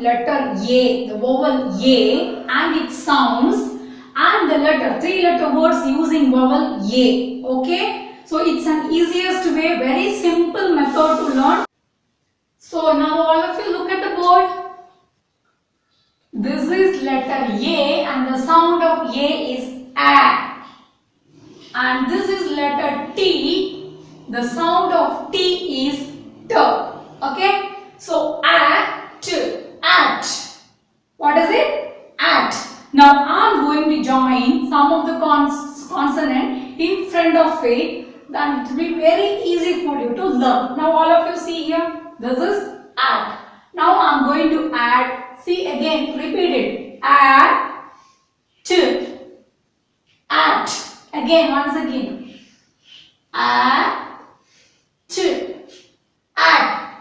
letter A, the vowel A and its sounds, and the letter, 3-letter words using vowel A. Okay? So it's an easiest way, very simple method to learn. So now all of you look at the board. This is letter A and the sound of A is A. And this is letter T. The sound of T is T. Okay? So at. What is it? At. Now I am going to join some of the consonant in front of it. Then it will be very easy for you to learn. Now all of you see here. This is at. Now I am going to add. See again, repeat it. At. Again, once again. At.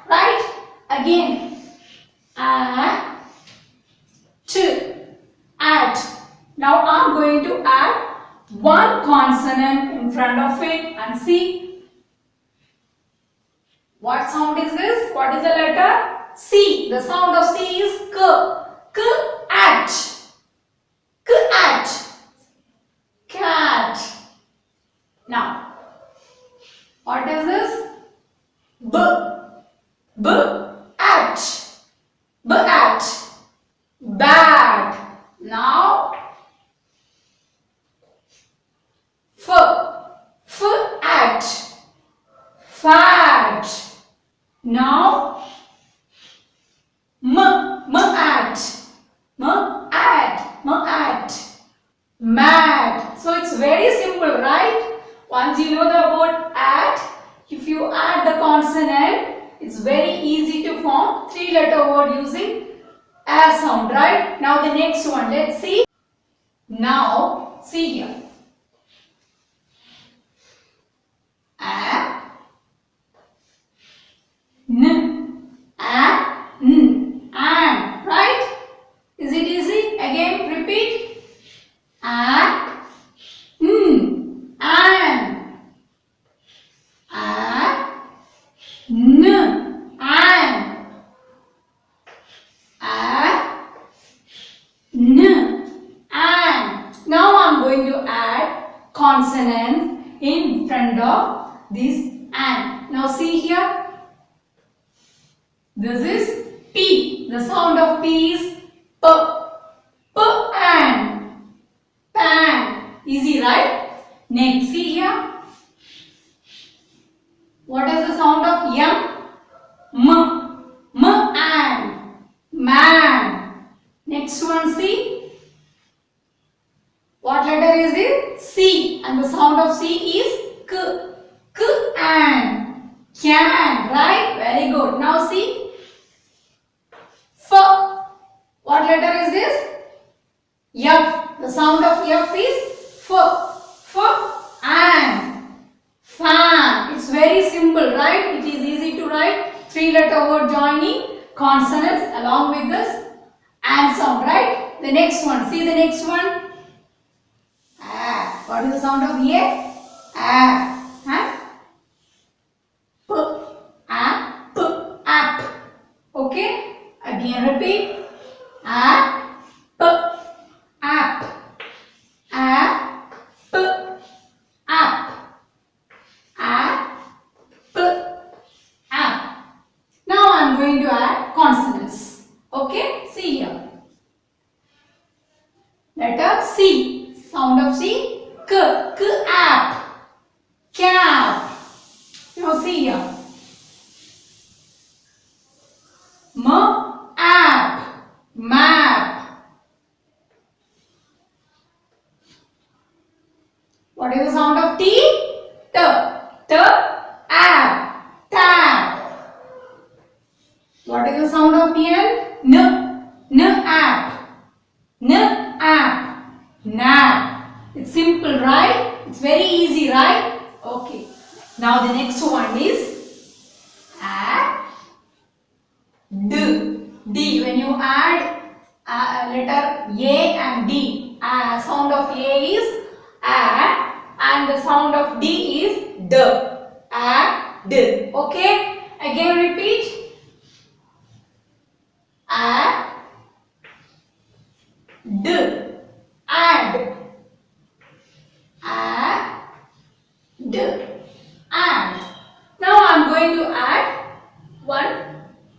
Right? Again. At. Now I am going to add one consonant in front of it and see. What sound is this? What is the letter? C. The sound of C is K. K-at. Cat. Now, what is this? B-at. Bad. Now, F-at. Fat. Now, M-at. Mad. So it's very simple, right? Once you know the word at, if you add the consonant, it's very easy to form 3-letter word using A sound, right? Now the next one, let's see. Now, see here. A, N, A, N, and, right? Is it easy? Again, repeat. A, N, and. A, N, and. A, N, and. Now I am going to add consonants in front of this and. Now see here. This is P. The sound of P is P. P-and. Pan. Easy, right? Next, see here. What is the sound of M? M-and. Man. Next one, see. What letter is it? C. And the sound of C is K. K-and. Can. Right? Very good. Now see. F. What letter is this? F. The sound of F is F. F-and. Fan. It's very simple, right? It is easy to write. 3-letter word joining consonants along with this and sound, right? The next one. See the next one. What is the sound of A? P. App. Okay? Again repeat. P. App. P. App. Now I am going to add consonants. Okay? See here. Letter C. Sound of C. K. K-app. Cap. Now see here. M-app. Map. What is the sound of T? T. T-app. Tap. What is the sound of N? N-app. N-app. Nap. It's simple, right? It's very easy, right? Okay. Now the next one is D. D. When you add letter A and D, sound of A is A and the sound of D is D. D. Okay? Again repeat. add, add. Now I am going to add one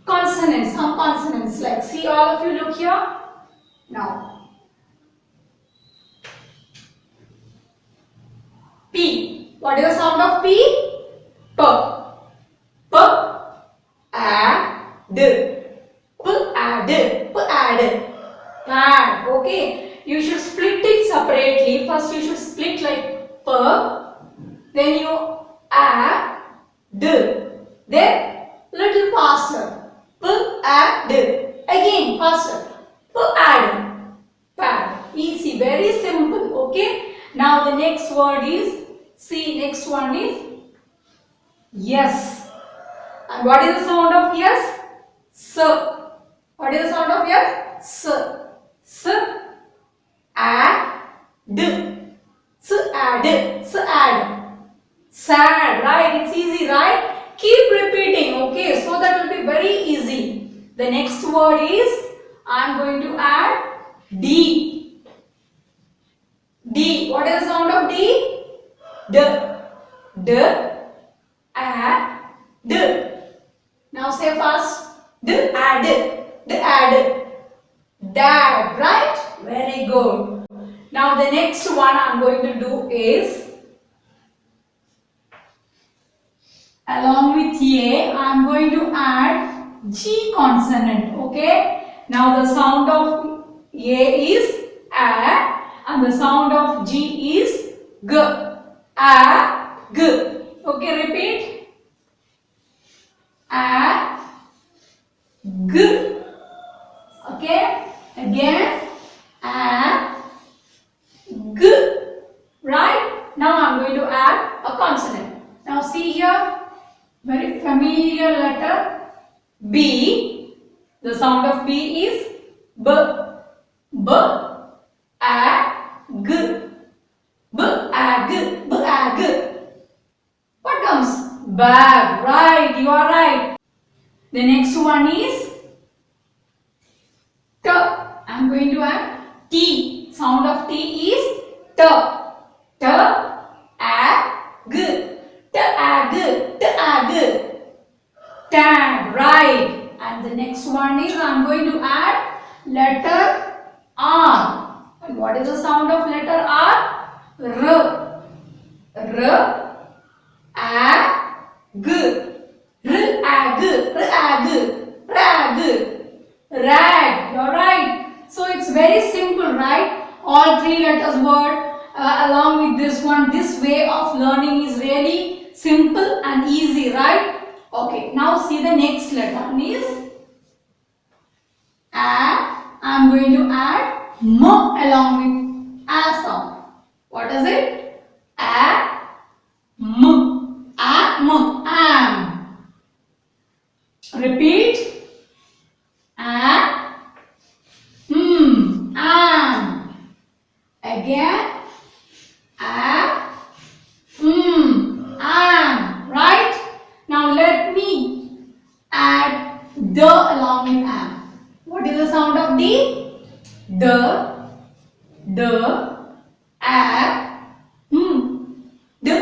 consonant, some consonants, like, see, all of you look here. Now P. What is the sound of P? P. P. Add. Add. Pad. Okay. You should split it separately. First you should split like P. Then you add. Then little faster. P. Add. Again faster. P. Add. Pad. Easy. Very simple. Okay. Now the next word is, see, next one is yes. And what is the sound of yes? S. What is the sound of yes? S. S. Add. S. Add. S. Add. Sad, right? It's easy, right? Keep repeating, okay? So that will be very easy. The next word is, I am going to add D. D. What is the sound of D? D. Add. Now say fast. Add. Dad. Right? Very good. Now the next one I am going to do is, along with A, I am going to add G consonant. Okay? Now the sound of A is A. And the sound of G is G. G. Okay, repeat. G. Okay, again. G. Right? Now I am going to add a consonant. Now see here, very familiar letter B. The sound of B is B. B. G. Bag. What comes? Bag. Right, you are right. The next one is T. I am going to add T. Sound of T is T. T. Tag. Right. And the next one is, I am going to add letter R. And what is the sound of letter R? R. Rag. You're right. So it's very simple, right? All three letters word along with this one. This way of learning is really simple and easy, right? Okay. Now see the next letter is A. I'm going to add M along with A sound. What is it? A. M. Am. Repeat. Am. Again. Am. Right? Now let me add the along with am. What is the sound of D? The,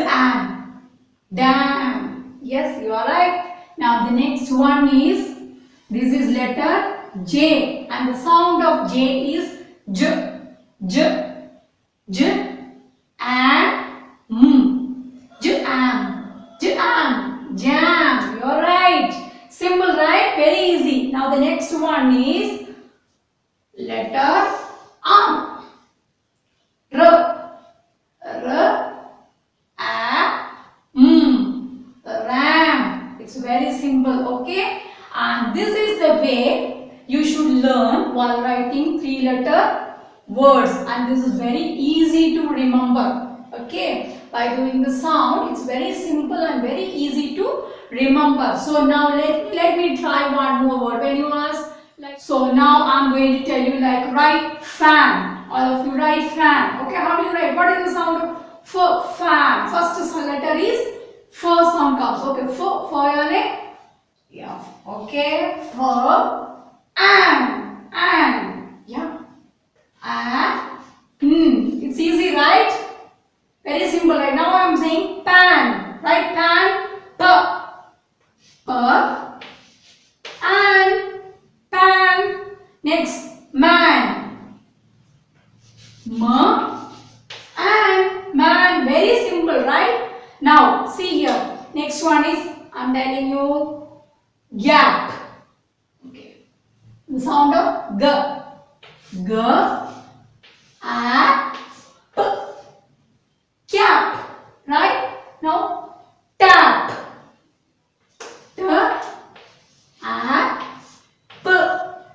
am, damn. Yes, you are right. Now the next one is, this is letter J, and the sound of J is J, and jam. You are right. Simple, right? Very easy. Now the next one is letter R. Ram. It's very simple, okay? And this is the way you should learn while writing three-letter words. And this is very easy to remember, okay? By doing the sound, it's very simple and very easy to remember. So now let me try one more word. When you ask, like, so now I'm going to tell you, like, write fan. All of you write fan. Okay, how do you write? What is the sound of f? Fan. First letter is f sound comes. Okay, f for your name. Yeah. Okay. F. And. Yeah. man. And man. Very simple, right? Now, see here. Next one is, I'm telling you, gap. Okay. The sound of G. G. A. P. Cap. Right? Now, tap. T. A. P.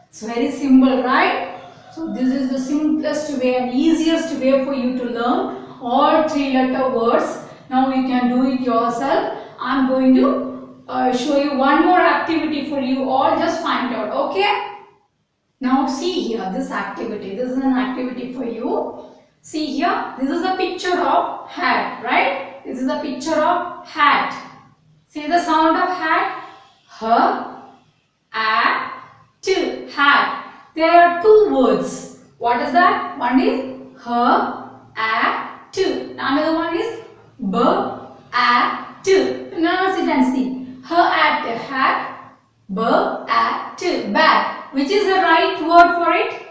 It's very simple, right? So this is the simplest way and easiest way for you to learn all 3-letter words. Now you can do it yourself. I'm going to show you one more activity for you all. Just find out, okay? Now see here, this activity. This is an activity for you. See here, this is a picture of hat, right? This is a picture of hat. See the sound of hat? H-A-T, hat. There are 2 words. What is that? One is H-A-T. Another one is B-A-T. Pronounce it and see. H-A-T, hat. B-A-T, bat. Which is the right word for it?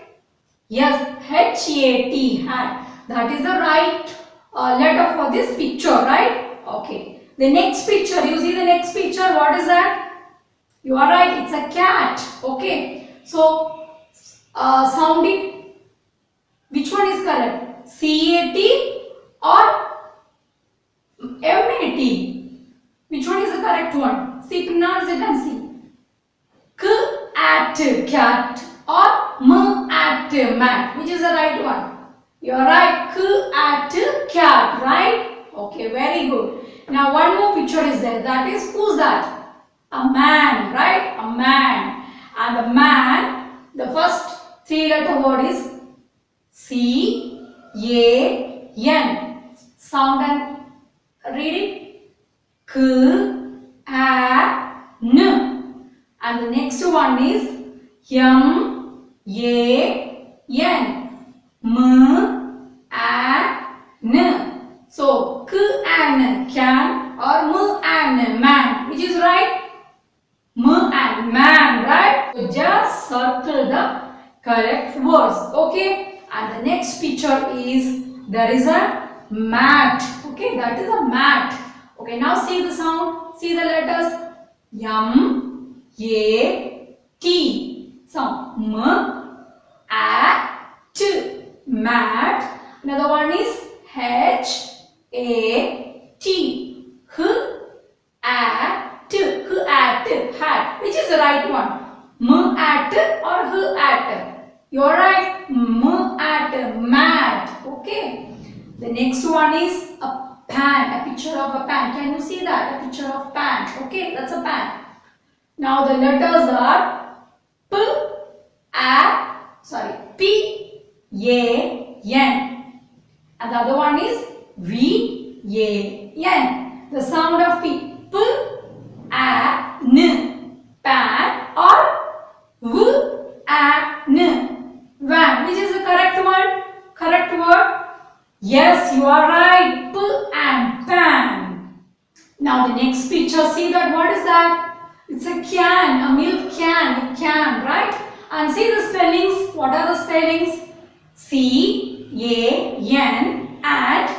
Yes, H-A-T, hat. That is the right letter for this picture, right? Okay. The next picture, you see the next picture, what is that? You are right, it's a cat. Okay. So, sound it. Which one is correct? C-A-T or M-A-T? Which one is the correct one? See, pronounce it and see. K-at, cat or M-at, mat. Which is the right one? You are right. K-at, cat, right? Okay, very good. Now, one more picture is there. That is, who's that? A man, right? A man. And the man, the first 3-letter word is C-A-N. Sound and read it. K-A-N. And the next one is M-A-N. M-A-N. So, K-A-N, can or M-A-N, man. Which is right? M-A-N, man, right? So, just circle the correct words. Okay? And the next picture is, there is a mat. Okay? That is a mat. Okay, now see the sound. See the letters. M-A-T. Sound. M-A-T. Mat. Another one is H-A-T. H-A-T. H-A-T. Hat. Which is the right one? M-A-T or H-A-T? You're right. M-A-T. Mat. Okay. The next one is a pan. A picture of a pan. Can you see that? A picture of pan. Okay. That's a pan. Now the letters are P-A-N. And the other one is V-A-N. The sound of P. P-A-N. Pan or V-A-N. Van. Which is the correct one? Correct word? Yes, you are right. P and pan. Now the next picture, see that, what is that? It's a can, a milk can, a can, right? And see the spellings. What are the spellings? C-A-N and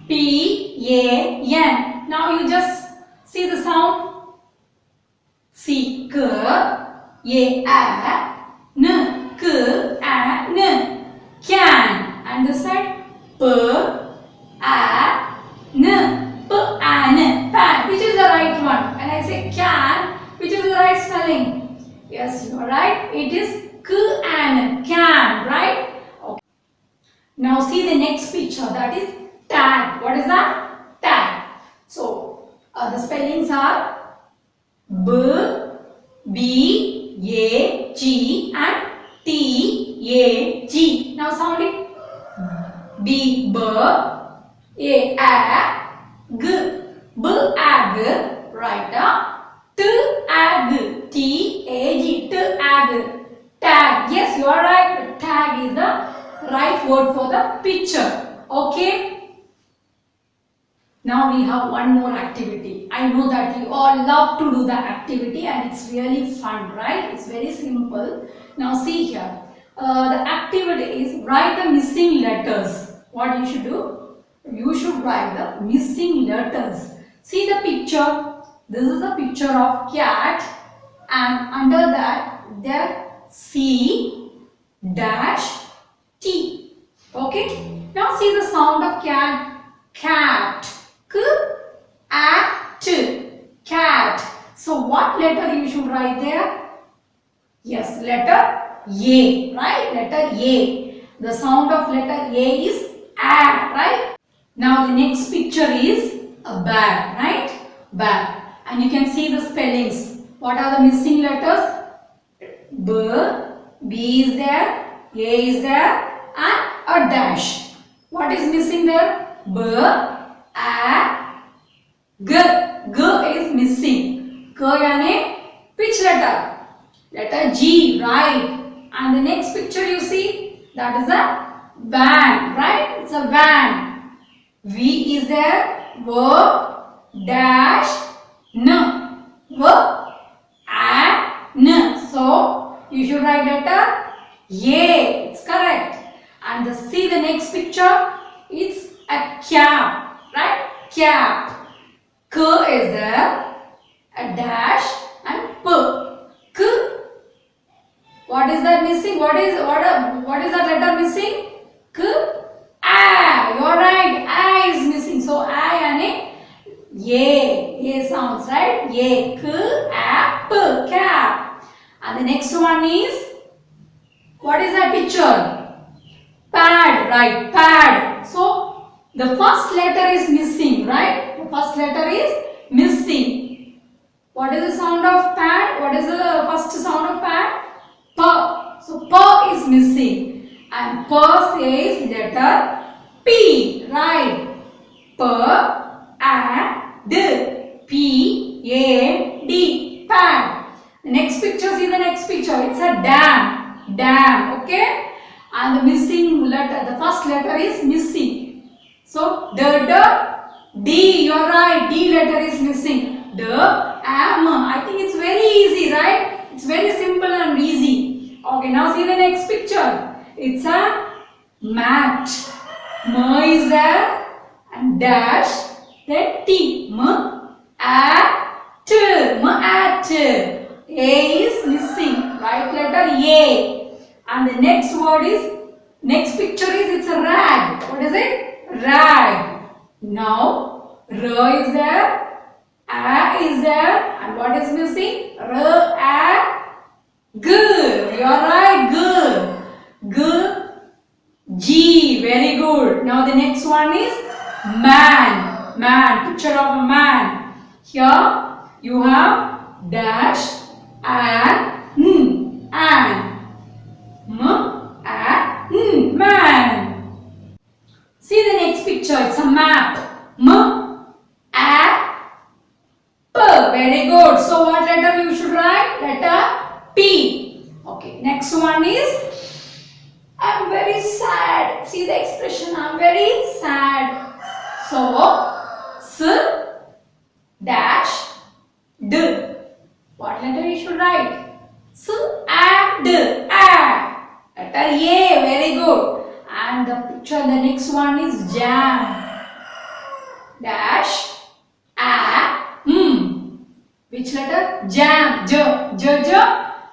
P-A-N. Now you just see the sound. C-K-A-N, K-A-N, can. And this side, P-A-N, P-A-N, pan. Which is the right one? When I say can, which is the right spelling? Yes, you are right. It is K-A-N, can, right? Okay. Now see the next picture, that is tag. What is that? Tag. So, the spellings are B-B-A-G and T-A-G. Now sound it. B, B, A, G, B-A-G, right up. T-A-G, T-A-G, T-A-G, tag. Yes, you are right. Tag is the right word for the picture. Okay. Now we have one more activity. I know that you all love to do the activity and it's really fun, right? It's very simple. Now see here. the activity is write the missing letters. What you should do? You should write the missing letters. See the picture. This is a picture of cat, and under that there C dash T. Okay. Now see the sound of cat. Cat. K A T. Cat. So what letter you should write there? Yes, letter A, right? Letter A. The sound of letter A is A, right? Now the next picture is a bag, right? Bag. And you can see the spellings. What are the missing letters? B, B is there, A is there, and a dash. What is missing there? B, A, G. G is missing. K yani which letter? Letter G, right? And the next picture you see, that is a van, right? It's a van. V is there, V dash N. V and N. So you should write letter A. It's correct. And see the next picture. It's a cap, right? Cap. K is there, a dash and P. K. What is that missing? What is that letter missing? K. A. You're right. A is missing. So A yani A sounds, right? A. K. A. P. Cap. And the next one is, what is that picture? Pad, right? Pad. So the first letter is missing, right? The first letter is missing. What is the sound of pad? What is the first sound of pad? P. So P is missing. And P says letter P, right? P and D. P A D. Pad. The next picture, see the next picture. It's a dam. Dam, okay? And the missing letter, the first letter is missing. So D, you're right. D letter is missing. D, am. I think it's very easy, right? It's very simple and easy. Okay, now see the next picture. It's a mat. M is there and dash, then T. M at. A is missing. Right letter A. And the next word is, next picture is, it's a rag. What is it? Rag. Now R is there, A is there, and what is missing? R, A, G. You are right. G. G. Very good. Now the next one is man. Man. Picture of a man. Here you have dash and N. And M and N. Man. See the next picture. It's a map. M A P. Very good. So what letter you should write? Letter P. Okay. Next one is, I'm very sad. See the expression, I'm very sad. So S dash D. What letter you should write? S and D. A. Letter A. Very good. And the picture, the next one is jam. Dash A. Which letter? Jam. J.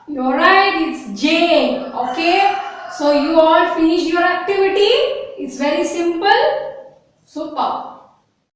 You're right. It's J. Okay. So you all finished your activity. It's very simple. Super.